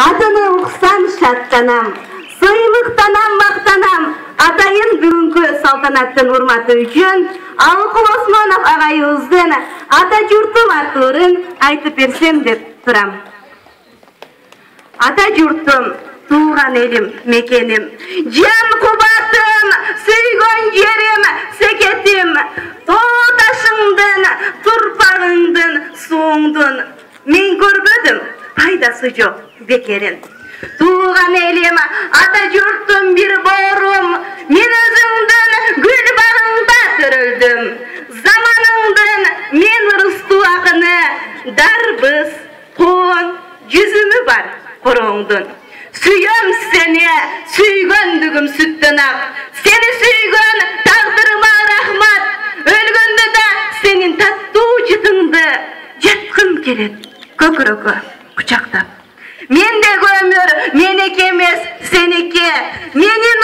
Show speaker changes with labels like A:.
A: Adını ұқсан шаттанам, сыйлықтанам, мақтанам. Атайын бүгінгі салтанаттың урматы үшін Алқыл Осмонов ағайымыздың ата жұртым аттыларын айтып берсем деп тұрам. Ата жұртым, туған елім, мекенім, жан қубатым, сүйген жерім, секетім, тоташыңдың, тұрпағыңдың, суыңдың. Мен көргөдім, пайдасы жоқ бекерін. Туған елім, ата жұртым бір борым, мен өзіңдің гүл бағыңда түрілдім. Заманыңдың мен ұрысту ақыны, дарбыз, қон, жүзімі бар құрыңдың. Сүйем сені, сүйгендігім сүттін ақ, сені сүйген тағдырыма рахмат, өлгенді да сенің тату жытыңды жатқым келет, көкірегі құшақтап. Мендегі өмір менеке емес, сеніке, менен